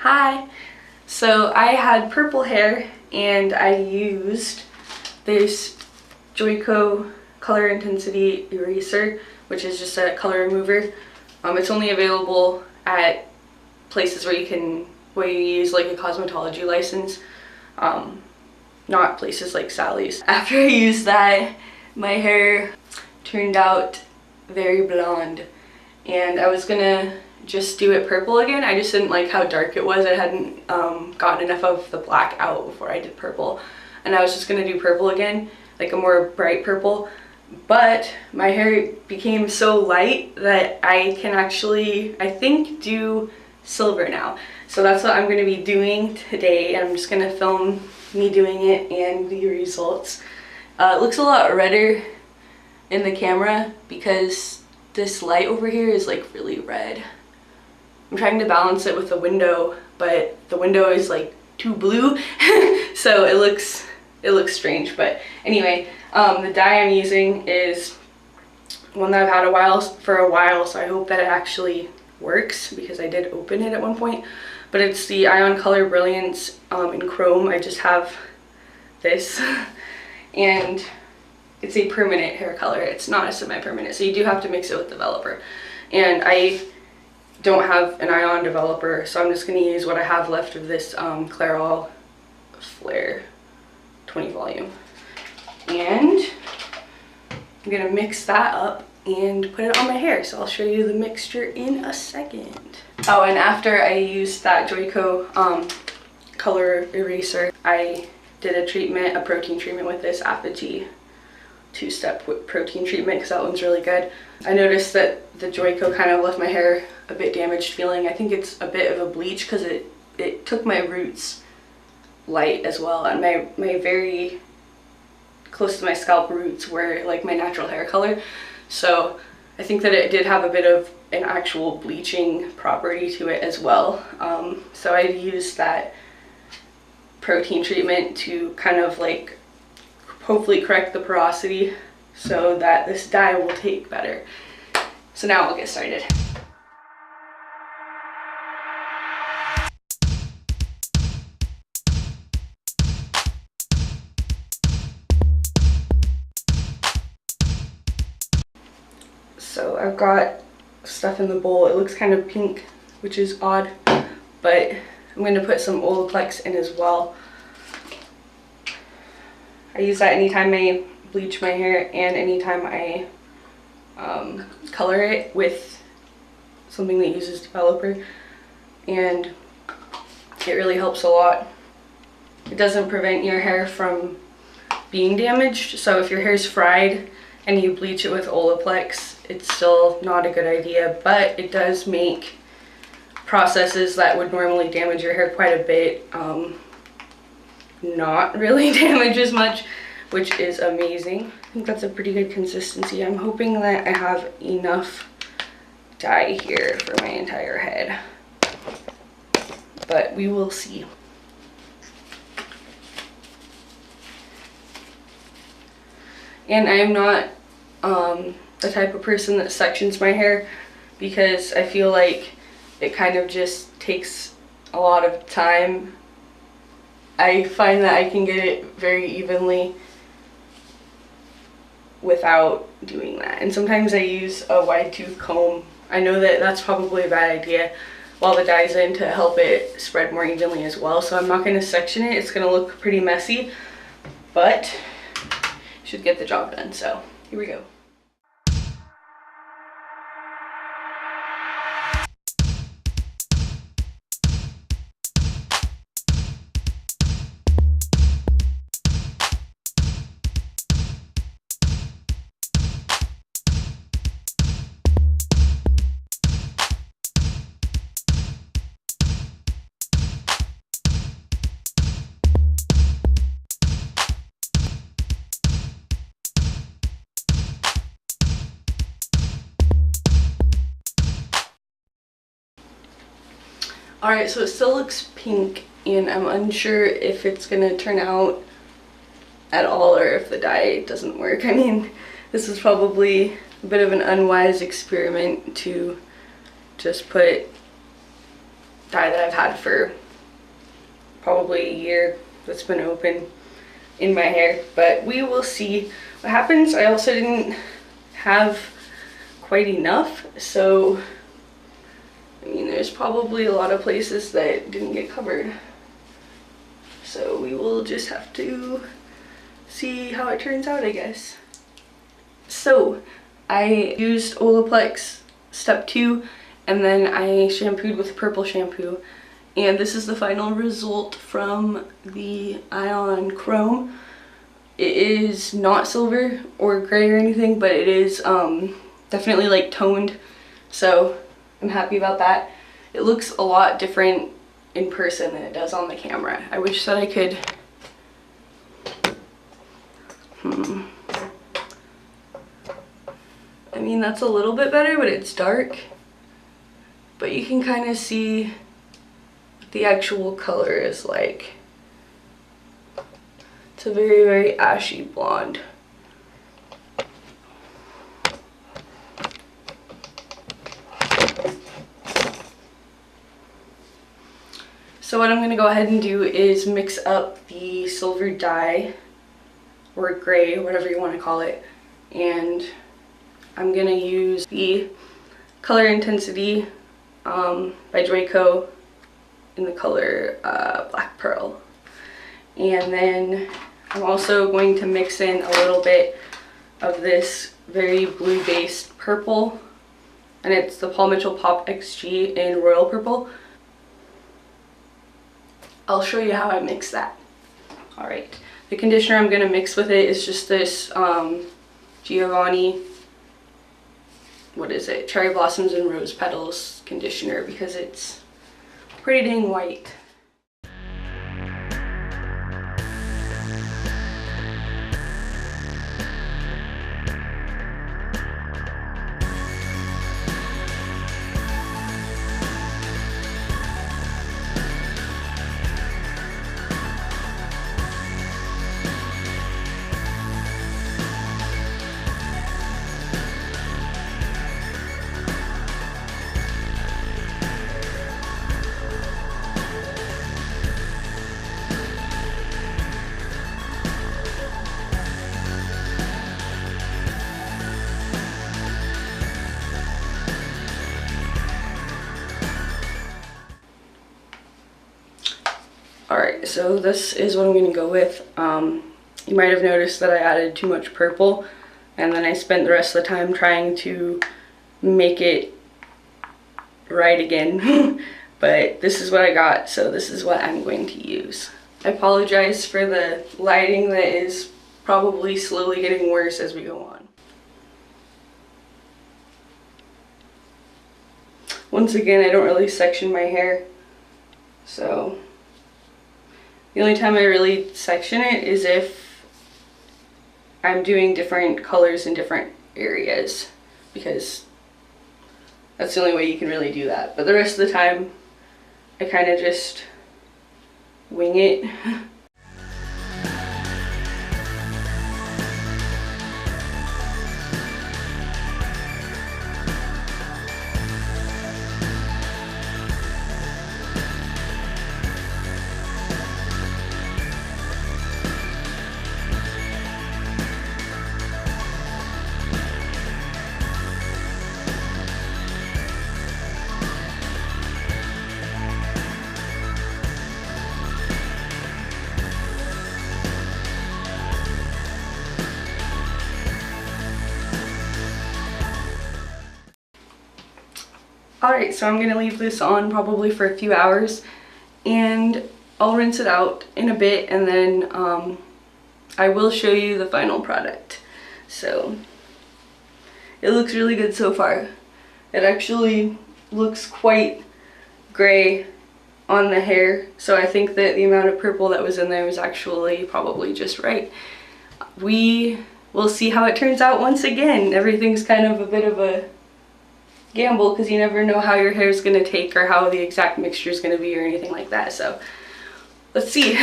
Hi! So I had purple hair and I used this Joico color intensity eraser, which is just a color remover. It's only available at places where you use like a cosmetology license, not places like Sally's. After I used that, my hair turned out very blonde, and I was gonna just do it purple again. I just didn't like how dark it was. I hadn't gotten enough of the black out before I did purple, and I was just gonna do purple again, like a more bright purple. But my hair became so light that I can actually, I think, do silver now. So that's what I'm going to be doing today. I'm just going to film me doing it and the results. It looks a lot redder in the camera because this light over here is like really red. I'm trying to balance it with the window, but the window is like too blue, so it looks strange. But anyway, the dye I'm using is one that I've had for a while, so I hope that it actually works because I did open it at one point. But it's the Ion Color Brilliance in chrome. I just have this and it's a permanent hair color. It's not a semi-permanent, so you do have to mix it with developer. And I don't have an Ion developer, so I'm just going to use what I have left of this Clairol Flare 20 volume. And I'm gonna mix that up and put it on my hair, so I'll show you the mixture in a second. Oh, and after I used that Joico color eraser, I did a protein treatment with this Aphogee 2-step protein treatment because that one's really good. I noticed that the Joico kind of left my hair a bit damaged feeling. I think it's a bit of a bleach because it took my roots light as well, and my very close to my scalp roots were like my natural hair color, so I think that it did have a bit of an actual bleaching property to it as well. So I used that protein treatment to kind of like hopefully correct the porosity so that this dye will take better. So now we'll get started. So I've got stuff in the bowl. It looks kind of pink, which is odd, but I'm going to put some Olaplex in as well. I use that anytime I bleach my hair and anytime I color it with something that uses developer, and it really helps a lot. It doesn't prevent your hair from being damaged, so if your hair's fried and you bleach it with Olaplex, it's still not a good idea, but it does make processes that would normally damage your hair quite a bit not really damage as much, which is amazing. I think that's a pretty good consistency. I'm hoping that I have enough dye here for my entire head, but we will see. And I am not the type of person that sections my hair because I feel like it kind of just takes a lot of time. I find that I can get it very evenly without doing that, and sometimes I use a wide tooth comb. I know that that's probably a bad idea while the dye's in to help it spread more evenly as well, so I'm not going to section it. It's going to look pretty messy, but should get the job done. So here we go. Alright, so it still looks pink, and I'm unsure if it's gonna turn out at all or if the dye doesn't work. I mean, this is probably a bit of an unwise experiment to just put dye that I've had for probably a year that's been open in my hair, but we will see what happens. I also didn't have quite enough, so I mean there's probably a lot of places that didn't get covered, so we will just have to see how it turns out, I guess. So I used Olaplex step 2, and then I shampooed with purple shampoo, and this is the final result from the Ion Chrome. It is not silver or gray or anything, but it is definitely like toned, so I'm happy about that. It looks a lot different in person than it does on the camera. I wish that I could I mean, that's a little bit better, but it's dark. But you can kind of see what the actual color is like. It's a very, very ashy blonde. So what I'm going to go ahead and do is mix up the silver dye, or gray, whatever you want to call it, and I'm going to use the Color Intensity by Joico in the color Black Pearl. And then I'm also going to mix in a little bit of this very blue-based purple, and it's the Paul Mitchell Pop XG in Royal Purple. I'll show you how I mix that. Alright, the conditioner I'm going to mix with it is just this Giovanni, what is it, Cherry Blossoms and Rose Petals conditioner, because it's pretty dang white. Alright, so this is what I'm going to go with. You might have noticed that I added too much purple, and then I spent the rest of the time trying to make it right again. But this is what I got, so this is what I'm going to use. I apologize for the lighting that is probably slowly getting worse as we go on. Once again, I don't really section my hair, so the only time I really section it is if I'm doing different colors in different areas, because that's the only way you can really do that. But the rest of the time, I kind of just wing it. Alright, so I'm going to leave this on probably for a few hours, and I'll rinse it out in a bit, and then I will show you the final product. So it looks really good so far. It actually looks quite gray on the hair, so I think that the amount of purple that was in there was actually probably just right. We will see how it turns out once again. Everything's kind of a bit of a gamble because you never know how your hair is going to take or how the exact mixture is going to be or anything like that, so let's see.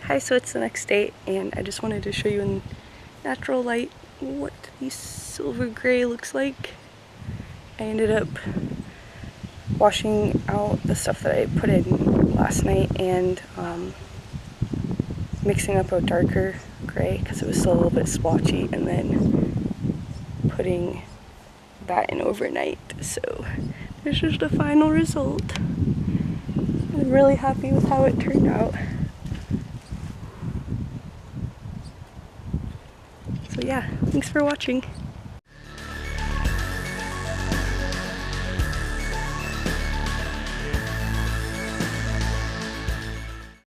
Hi, so it's the next day, and I just wanted to show you in natural light what the silver gray looks like. I ended up washing out the stuff that I put in last night and mixing up a darker gray because it was still a little bit splotchy, and then putting that in overnight. So this is the final result. I'm really happy with how it turned out. So yeah, thanks for watching.